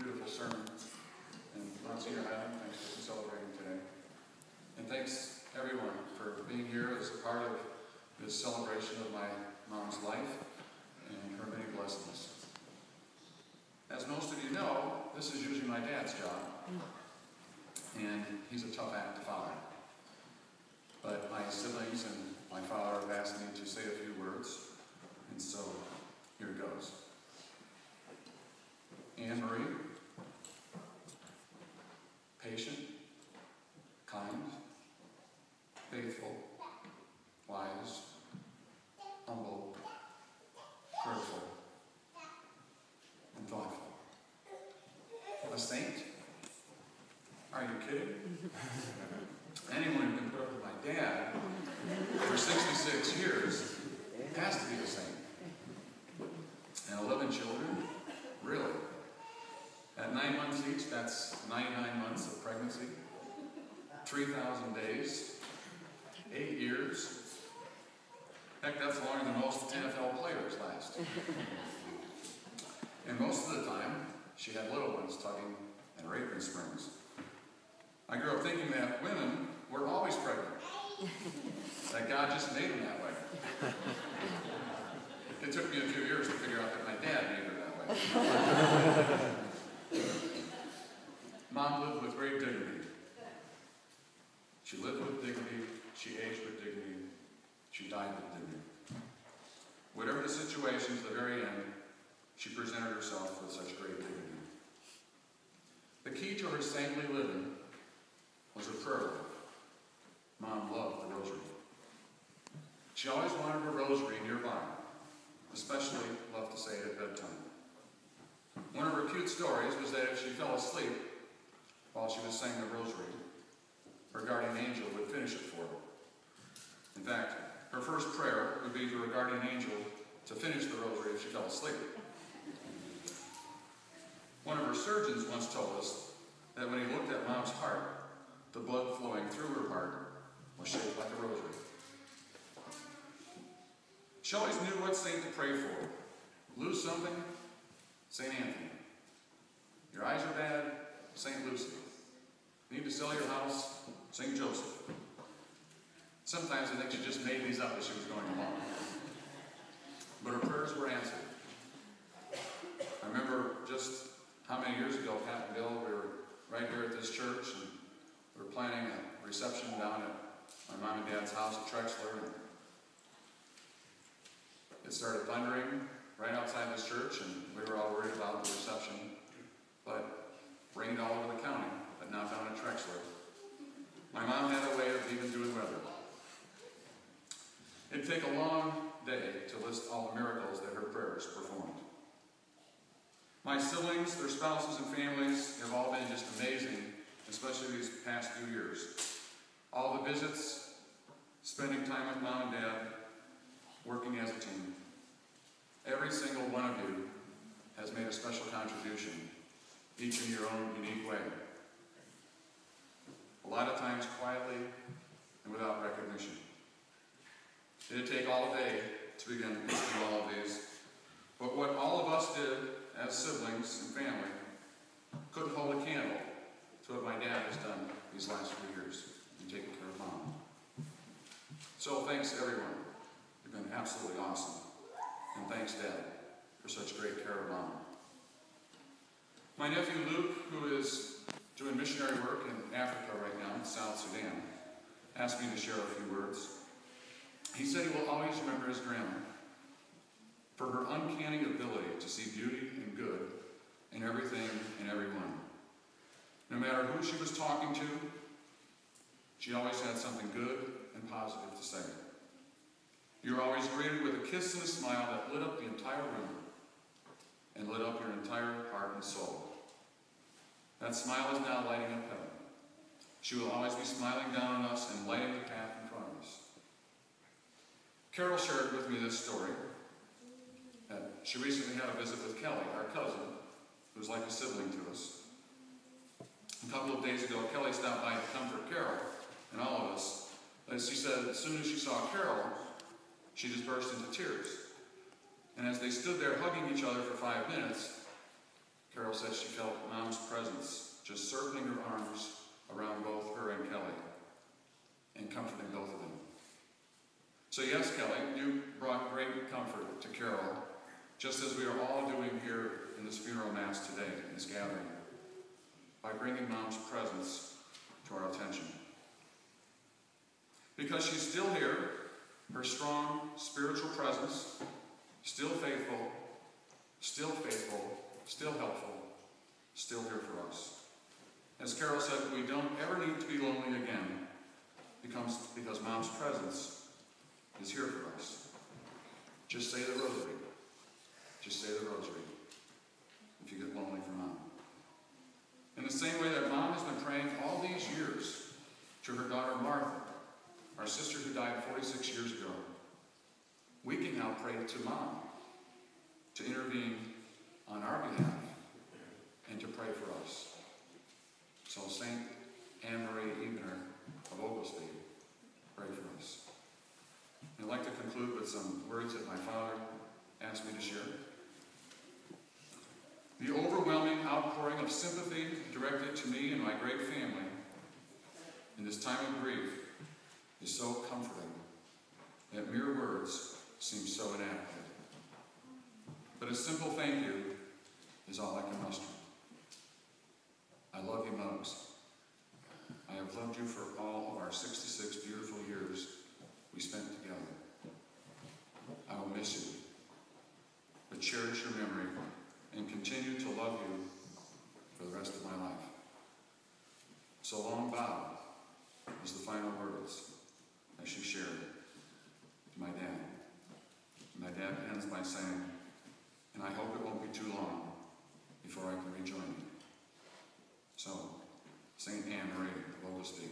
beautiful sermon. And Monsignor Highland, thanks for celebrating today. And thanks everyone for being here as a part of this celebration of my mom's life and her many blessings. As most of you know, this is usually my dad's job. And he's a tough act to follow. But my siblings and my father have asked me to say a few words, and so here it goes. Anne-Marie, patient, kind, faithful, wise, humble, prayerful, and thoughtful. A saint? Are you kidding? Anyone who can put up with my dad for 66 years has to be a saint. And 11 children? Really? At 9 months each, that's 99 months of pregnancy, 3,000 days, 8 years. Heck, that's longer than most NFL players last. And most of the time, she had little ones tugging at her apron springs. I grew up thinking that women were always pregnant, that God just made them that way. It took me a few years to figure out that my dad made her that way. Mom lived with great dignity. She lived with dignity, she aged with dignity, she died with dignity. Whatever the situation, to the very end, she presented herself with such great dignity. The key to her saintly living was her prayer life. Mom loved the rosary. She always wanted her rosary nearby, especially loved to say it at bedtime. One of her cute stories was that if she fell asleep while she was saying the rosary, her guardian angel would finish it for her. In fact, her first prayer would be to her guardian angel to finish the rosary if she fell asleep. One of her surgeons once told us that when he looked at Mom's heart, the blood flowing through her heart was shaped like a rosary. She always knew what saint to pray for. Lose something? St. Anthony. Your eyes are bad? St. Lucy. Need to sell your house? St. Joseph. Sometimes I think she just made these up as she was going along. But her prayers were answered. I remember just how many years ago, Pat and Bill, we were right here at this church, and we were planning a reception down at my mom and dad's house at Trexler, and it started thundering right outside this church, and we were all worried about the reception, but rained all over the county, but not down at Trexler. My mom had a way of even doing weather. It'd take a long day to list all the miracles that her prayers performed. My siblings, their spouses and families have all been just amazing, especially these past few years. All the visits, spending time with Mom and Dad, working as a team. Every single one of you has made a special contribution, each in your own unique way. A lot of times quietly and without recognition. It'd take all day to begin listing all of these, but what all of us did as siblings and family couldn't hold a candle to what my dad has done these last few years in taking care of Mom. So thanks everyone. You've been absolutely awesome. And thanks Dad for such great care of Mom. My nephew Luke, who is doing missionary work in Africa right now, in South Sudan, asked me to share a few words. He said he will always remember his grandma for her uncanny ability to see beauty and good in everything and everyone. No matter who she was talking to, she always had something good and positive to say. You were always greeted with a kiss and a smile that lit up the entire room and lit up your entire heart and soul. That smile is now lighting up heaven. She will always be smiling down on us and lighting the path in front of us. Carol shared with me this story. She recently had a visit with Kelly, our cousin, who's like a sibling to us. A couple of days ago, Kelly stopped by to comfort Carol and all of us. As she said, as soon as she saw Carol, she just burst into tears. And as they stood there hugging each other for 5 minutes, Carol said she felt Mom's presence just circling her arms around both her and Kelly and comforting both of them. So yes, Kelly, you brought great comfort to Carol, just as we are all doing here in this funeral mass today, in this gathering, by bringing Mom's presence to our attention. Because she's still here, her strong spiritual presence, still faithful, still helpful, still here for us. As Carol said, we don't ever need to be lonely again because Mom's presence is here for us. Just say the rosary. Just say the rosary if you get lonely for Mom. In the same way that Mom has been praying all these years to her daughter Martha, our sister who died 46 years ago, we can now pray to Mom to intervene on our behalf and to pray for us. So St. Anne-Marie Ebener of Oglesby, pray for us. I'd like to conclude with some words that my father asked me to share. The overwhelming outpouring of sympathy directed to me and my great family in this time of grief is so comforting that mere words seem so inadequate. But a simple thank you is all I can muster. I love you, Mugs. I have loved you for all of our 66 beautiful years we spent together. I will miss you, but cherish your memory and continue to love you for the rest of my life. So long, Bob, was the final words as she shared to my dad. My dad ends by saying, and I hope it won't be too long before I can rejoin you. So, St. Anne-Marie of Oglesby,